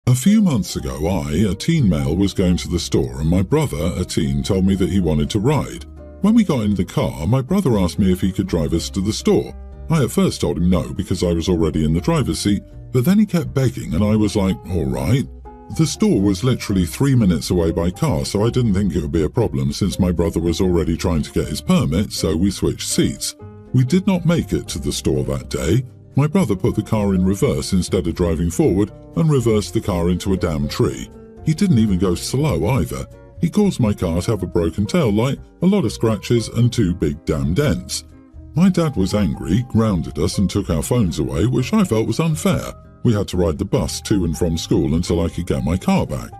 A few months ago, a teen male, was going to the store and my brother, a teen, told me that he wanted to ride. When we got in the car, my brother asked me if he could drive us to the store. I at first told him no because I was already in the driver's seat, but then he kept begging and I was like, all right. The store was literally 3 minutes away by car, so I didn't think it would be a problem since my brother was already trying to get his permit, so we switched seats. We did not make it to the store that day. My brother put the car in reverse instead of driving forward and reversed the car into a damn tree. He didn't even go slow either. He caused my car to have a broken tail light, a lot of scratches and 2 big damn dents. My dad was angry, grounded us and took our phones away, which I felt was unfair. We had to ride the bus to and from school until I could get my car back.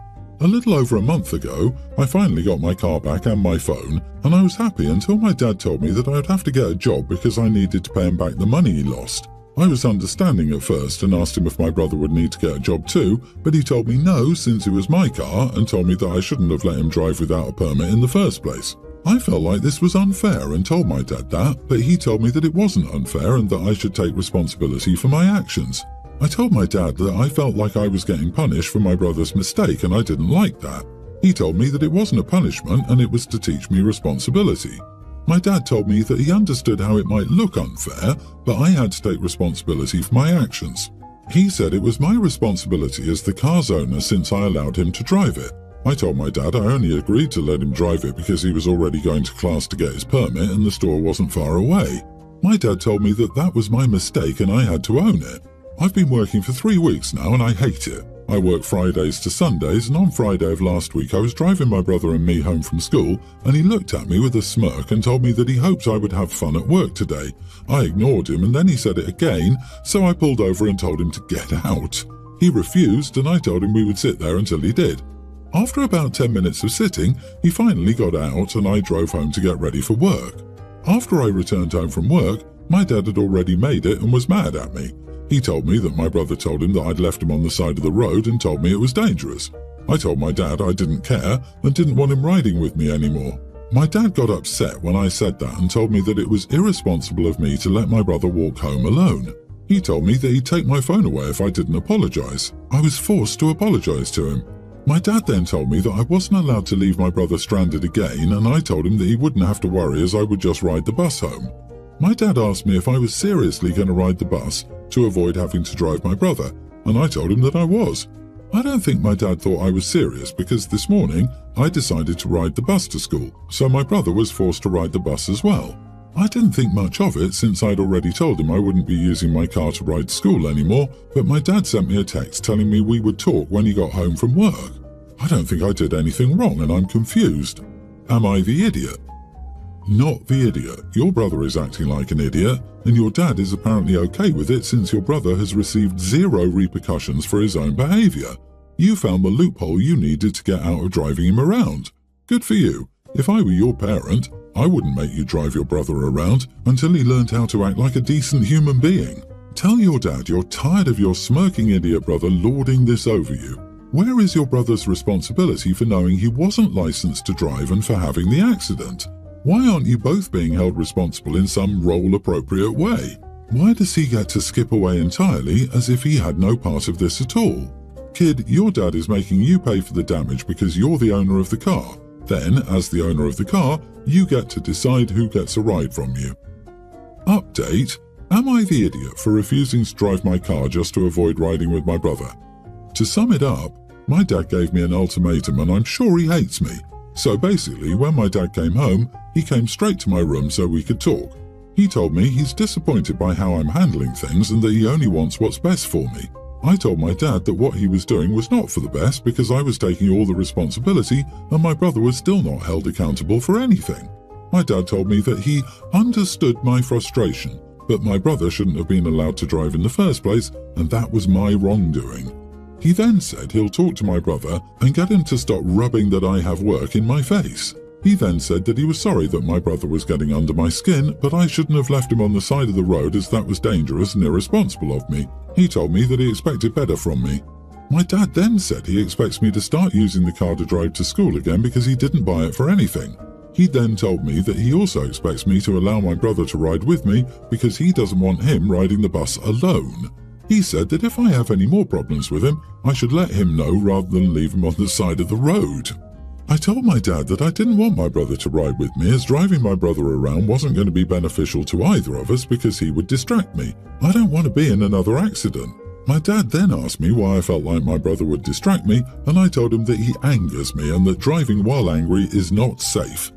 A little over a month ago, I finally got my car back and my phone, and I was happy until my dad told me that I would have to get a job because I needed to pay him back the money he lost. I was understanding at first and asked him if my brother would need to get a job too, but he told me no since it was my car and told me that I shouldn't have let him drive without a permit in the first place. I felt like this was unfair and told my dad that, but he told me that it wasn't unfair and that I should take responsibility for my actions. I told my dad that I felt like I was getting punished for my brother's mistake and I didn't like that. He told me that it wasn't a punishment and it was to teach me responsibility. My dad told me that he understood how it might look unfair, but I had to take responsibility for my actions. He said it was my responsibility as the car's owner since I allowed him to drive it. I told my dad I only agreed to let him drive it because he was already going to class to get his permit and the store wasn't far away. My dad told me that that was my mistake and I had to own it. I've been working for 3 weeks now and I hate it. I work Fridays to Sundays, and on Friday of last week I was driving my brother and me home from school and he looked at me with a smirk and told me that he hoped I would have fun at work today. I ignored him and then he said it again, so I pulled over and told him to get out. He refused and I told him we would sit there until he did. After about 10 minutes of sitting, he finally got out and I drove home to get ready for work. After I returned home from work, my dad had already made it and was mad at me. He told me that my brother told him that I'd left him on the side of the road and told me it was dangerous. I told my dad I didn't care and didn't want him riding with me anymore. My dad got upset when I said that and told me that it was irresponsible of me to let my brother walk home alone. He told me that he'd take my phone away if I didn't apologize. I was forced to apologize to him. My dad then told me that I wasn't allowed to leave my brother stranded again, and I told him that he wouldn't have to worry as I would just ride the bus home. My dad asked me if I was seriously going to ride the bus to avoid having to drive my brother, and I told him that I was. I don't think my dad thought I was serious because this morning I decided to ride the bus to school, so my brother was forced to ride the bus as well. I didn't think much of it since I'd already told him I wouldn't be using my car to ride to school anymore, but my dad sent me a text telling me we would talk when he got home from work. I don't think I did anything wrong and I'm confused. Am I the idiot? Not the idiot. Your brother is acting like an idiot, and your dad is apparently okay with it since your brother has received 0 repercussions for his own behavior. You found the loophole you needed to get out of driving him around. Good for you. If I were your parent, I wouldn't make you drive your brother around until he learned how to act like a decent human being. Tell your dad you're tired of your smirking idiot brother lording this over you. Where is your brother's responsibility for knowing he wasn't licensed to drive and for having the accident? Why aren't you both being held responsible in some role-appropriate way? Why does he get to skip away entirely as if he had no part of this at all? Kid, your dad is making you pay for the damage because you're the owner of the car. Then, as the owner of the car, you get to decide who gets a ride from you. Update: am I the idiot for refusing to drive my car just to avoid riding with my brother? To sum it up, my dad gave me an ultimatum and I'm sure he hates me. So basically, when my dad came home, he came straight to my room so we could talk. He told me he's disappointed by how I'm handling things and that he only wants what's best for me. I told my dad that what he was doing was not for the best because I was taking all the responsibility and my brother was still not held accountable for anything. My dad told me that he understood my frustration, but my brother shouldn't have been allowed to drive in the first place and that was my wrongdoing. He then said he'll talk to my brother and get him to stop rubbing that I have work in my face. He then said that he was sorry that my brother was getting under my skin, but I shouldn't have left him on the side of the road as that was dangerous and irresponsible of me. He told me that he expected better from me. My dad then said he expects me to start using the car to drive to school again because he didn't buy it for anything. He then told me that he also expects me to allow my brother to ride with me because he doesn't want him riding the bus alone. He said that if I have any more problems with him, I should let him know rather than leave him on the side of the road. I told my dad that I didn't want my brother to ride with me, as driving my brother around wasn't going to be beneficial to either of us because he would distract me. I don't want to be in another accident. My dad then asked me why I felt like my brother would distract me, and I told him that he angers me and that driving while angry is not safe.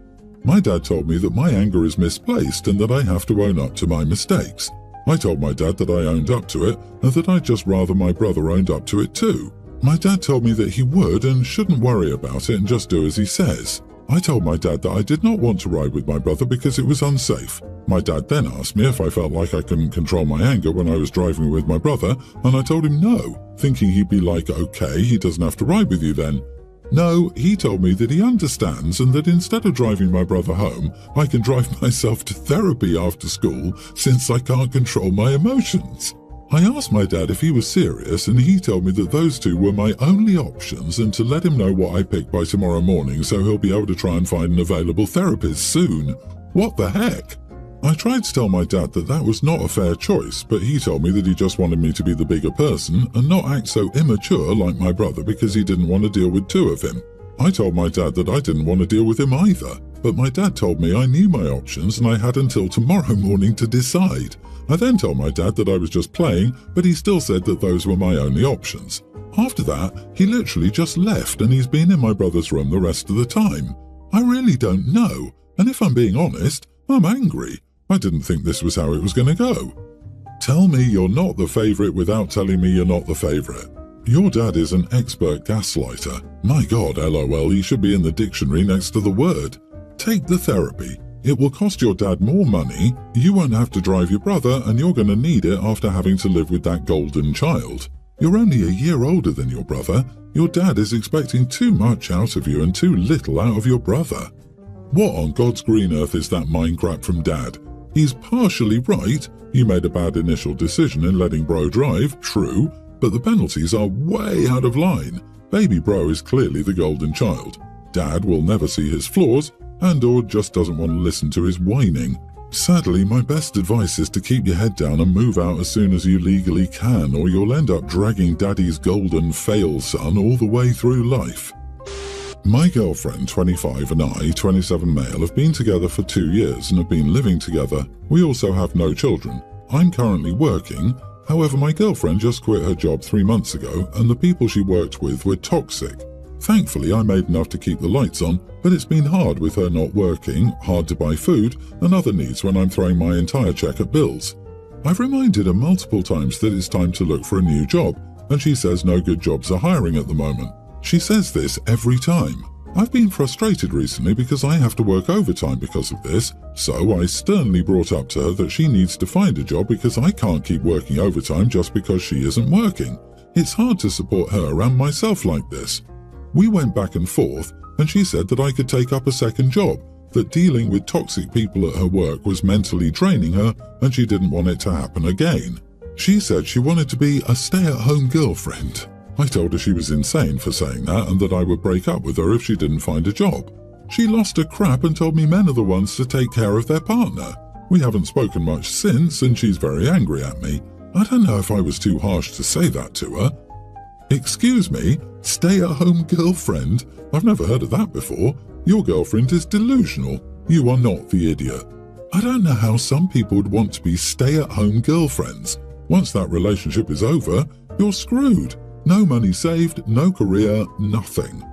My dad told me that my anger is misplaced and that I have to own up to my mistakes. I told my dad that I owned up to it and that I'd just rather my brother owned up to it too. My dad told me that he would and shouldn't worry about it and just do as he says. I told my dad that I did not want to ride with my brother because it was unsafe. My dad then asked me if I felt like I couldn't control my anger when I was driving with my brother, and I told him no, thinking he'd be like, okay, he doesn't have to ride with you then. No, he told me that he understands and that instead of driving my brother home, I can drive myself to therapy after school since I can't control my emotions. I asked my dad if he was serious, and he told me that those two were my only options and to let him know what I pick by tomorrow morning so he'll be able to try and find an available therapist soon. What the heck? I tried to tell my dad that that was not a fair choice, but he told me that he just wanted me to be the bigger person and not act so immature like my brother because he didn't want to deal with two of him. I told my dad that I didn't want to deal with him either, but my dad told me I knew my options and I had until tomorrow morning to decide. I then told my dad that I was just playing, but he still said that those were my only options. After that, he literally just left and he's been in my brother's room the rest of the time. I really don't know, and if I'm being honest, I'm angry. I didn't think this was how it was going to go. Tell me you're not the favourite without telling me you're not the favourite. Your dad is an expert gaslighter. My God, LOL, he should be in the dictionary next to the word. Take the therapy. It will cost your dad more money, you won't have to drive your brother, and you're going to need it after having to live with that golden child. You're only a year older than your brother. Your dad is expecting too much out of you and too little out of your brother. What on God's green earth is that mind crap from dad? He's partially right. You made a bad initial decision in letting bro drive, true, but the penalties are way out of line. Baby bro is clearly the golden child. Dad will never see his flaws, and/or just doesn't want to listen to his whining. Sadly, my best advice is to keep your head down and move out as soon as you legally can, or you'll end up dragging daddy's golden fail son all the way through life. My girlfriend, 25, and I, 27 male, have been together for 2 years and have been living together. We also have no children. I'm currently working. However, my girlfriend just quit her job 3 months ago, and the people she worked with were toxic. Thankfully, I made enough to keep the lights on, but it's been hard with her not working, hard to buy food, and other needs when I'm throwing my entire check at bills. I've reminded her multiple times that it's time to look for a new job, and she says no good jobs are hiring at the moment. She says this every time. I've been frustrated recently because I have to work overtime because of this, so I sternly brought up to her that she needs to find a job because I can't keep working overtime just because she isn't working. It's hard to support her and myself like this. We went back and forth, and she said that I could take up a second job, that dealing with toxic people at her work was mentally draining her and she didn't want it to happen again. She said she wanted to be a stay-at-home girlfriend. I told her she was insane for saying that and that I would break up with her if she didn't find a job. She lost her crap and told me men are the ones to take care of their partner. We haven't spoken much since and she's very angry at me. I don't know if I was too harsh to say that to her. Excuse me, stay-at-home girlfriend? I've never heard of that before. Your girlfriend is delusional. You are not the idiot. I don't know how some people would want to be stay-at-home girlfriends. Once that relationship is over, you're screwed. No money saved, no career, nothing.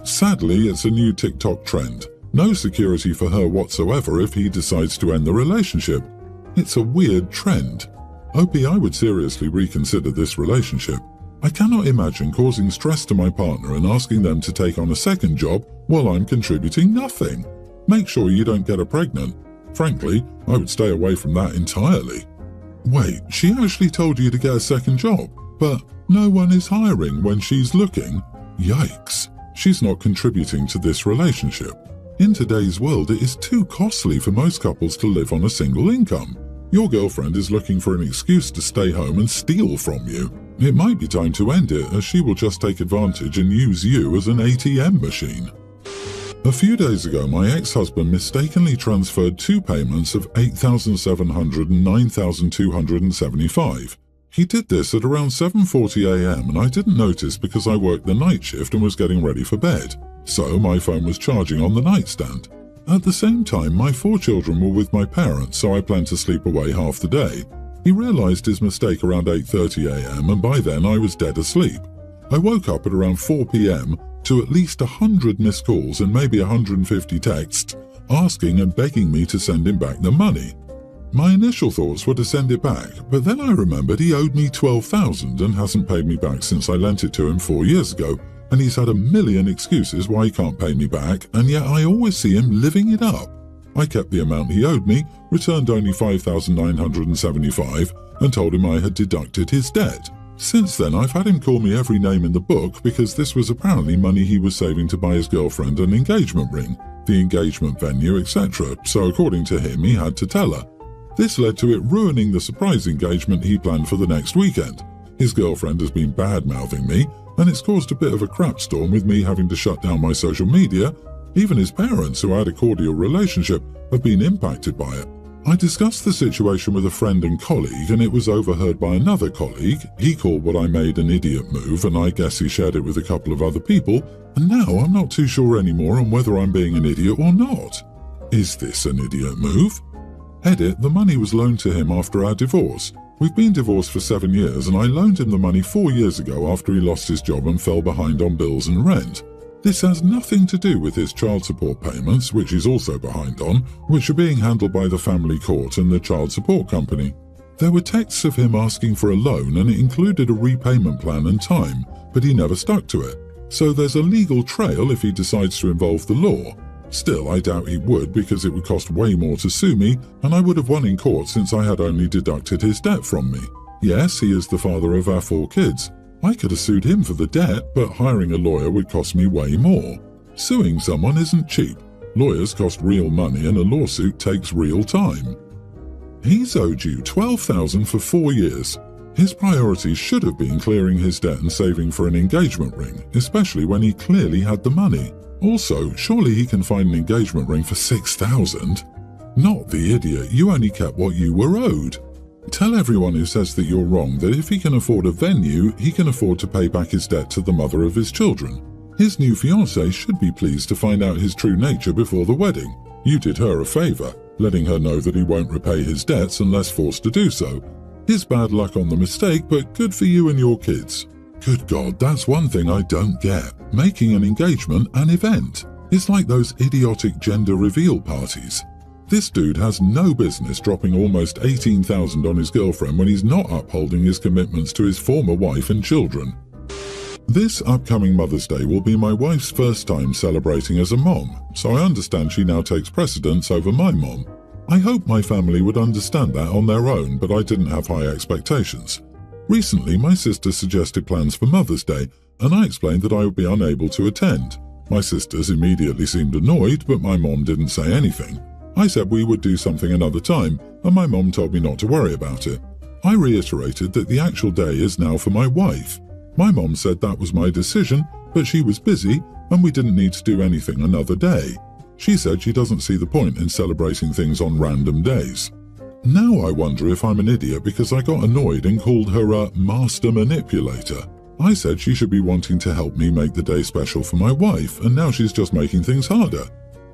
Sadly, it's a new TikTok trend. No security for her whatsoever if he decides to end the relationship. It's a weird trend. OP, I would seriously reconsider this relationship. I cannot imagine causing stress to my partner and asking them to take on a second job while I'm contributing nothing. Make sure you don't get her pregnant. Frankly, I would stay away from that entirely. Wait, she actually told you to get a second job, but no one is hiring when she's looking? Yikes, she's not contributing to this relationship. In today's world, it is too costly for most couples to live on a single income. Your girlfriend is looking for an excuse to stay home and steal from you. It might be time to end it, as she will just take advantage and use you as an ATM machine. A few days ago, my ex-husband mistakenly transferred 2 payments of $8,700 and $9,275. He did this at around 7:40 a.m. and I didn't notice because I worked the night shift and was getting ready for bed. So my phone was charging on the nightstand. At the same time, my 4 children were with my parents, so I planned to sleep away half the day. He realized his mistake around 8:30 a.m. and by then I was dead asleep. I woke up at around 4 p.m. to at least 100 missed calls and maybe 150 texts asking and begging me to send him back the money. My initial thoughts were to send it back, but then I remembered he owed me $12,000 and hasn't paid me back since I lent it to him 4 years ago, and he's had a million excuses why he can't pay me back, and yet I always see him living it up. I kept the amount he owed me, returned only $5,975, and told him I had deducted his debt. Since then, I've had him call me every name in the book because this was apparently money he was saving to buy his girlfriend an engagement ring, the engagement venue, etc., so according to him, he had to tell her. This led to it ruining the surprise engagement he planned for the next weekend. His girlfriend has been bad-mouthing me, and it's caused a bit of a crap storm with me having to shut down my social media. Even his parents, who had a cordial relationship, have been impacted by it. I discussed the situation with a friend and colleague, and it was overheard by another colleague. He called what I made an idiot move, and I guess he shared it with a couple of other people, and now I'm not too sure anymore on whether I'm being an idiot or not. Is this an idiot move? Edit, the money was loaned to him after our divorce. We've been divorced for 7 years and I loaned him the money 4 years ago after he lost his job and fell behind on bills and rent. This has nothing to do with his child support payments, which he's also behind on, which are being handled by the family court and the child support company. There were texts of him asking for a loan and it included a repayment plan and time, but he never stuck to it. So there's a legal trail if he decides to involve the law. Still, I doubt he would because it would cost way more to sue me and I would have won in court since I had only deducted his debt from me. Yes, he is the father of our 4 kids. I could have sued him for the debt, but hiring a lawyer would cost me way more. Suing someone isn't cheap. Lawyers cost real money and a lawsuit takes real time. He's owed you $12,000 for 4 years. His priorities should have been clearing his debt and saving for an engagement ring, especially when he clearly had the money. Also, surely he can find an engagement ring for $6,000. Not the idiot, you only kept what you were owed. Tell everyone who says that you're wrong that if he can afford a venue, he can afford to pay back his debt to the mother of his children. His new fiancée should be pleased to find out his true nature before the wedding. You did her a favour, letting her know that he won't repay his debts unless forced to do so. His bad luck on the mistake, but good for you and your kids. Good God, that's one thing I don't get. Making an engagement an event. It's like those idiotic gender reveal parties. This dude has no business dropping almost $18,000 on his girlfriend when he's not upholding his commitments to his former wife and children. This upcoming Mother's Day will be my wife's first time celebrating as a mom, so I understand she now takes precedence over my mom. I hope my family would understand that on their own, but I didn't have high expectations. Recently, my sister suggested plans for Mother's Day, and I explained that I would be unable to attend. My sisters immediately seemed annoyed, but my mom didn't say anything. I said we would do something another time, and my mom told me not to worry about it. I reiterated that the actual day is now for my wife. My mom said that was my decision, but she was busy, and we didn't need to do anything another day. She said she doesn't see the point in celebrating things on random days. Now I wonder if I'm an idiot because I got annoyed and called her a master manipulator. I said she should be wanting to help me make the day special for my wife, and now she's just making things harder.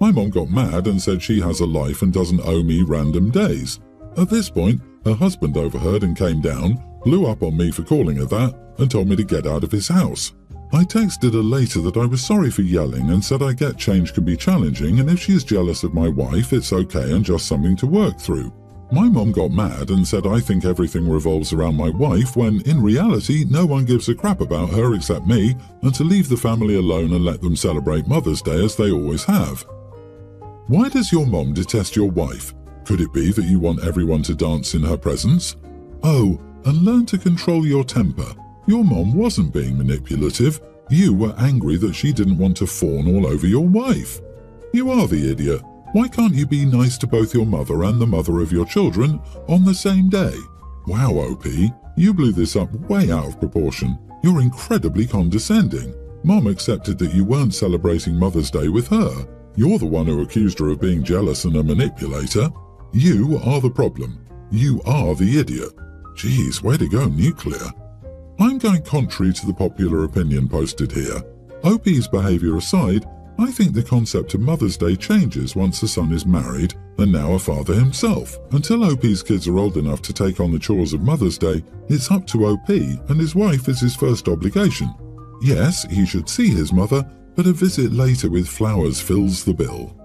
My mom got mad and said she has a life and doesn't owe me random days. At this point, her husband overheard and came down, blew up on me for calling her that, and told me to get out of his house. I texted her later that I was sorry for yelling and said I get change can be challenging and if she's jealous of my wife, it's okay and just something to work through. My mom got mad and said I think everything revolves around my wife when in reality no one gives a crap about her except me and to leave the family alone and let them celebrate Mother's Day as they always have. Why does your mom detest your wife? Could it be that you want everyone to dance in her presence? Oh, and learn to control your temper. Your mom wasn't being manipulative. You were angry that she didn't want to fawn all over your wife. You are the idiot. Why can't you be nice to both your mother and the mother of your children on the same day? Wow, OP, you blew this up way out of proportion. You're incredibly condescending. Mom accepted that you weren't celebrating Mother's Day with her. You're the one who accused her of being jealous and a manipulator. You are the problem. You are the idiot. Geez, way to go, nuclear. I'm going contrary to the popular opinion posted here. OP's behaviour aside, I think the concept of Mother's Day changes once the son is married and now a father himself. Until OP's kids are old enough to take on the chores of Mother's Day, it's up to OP, and his wife is his first obligation. Yes, he should see his mother, but a visit later with flowers fills the bill.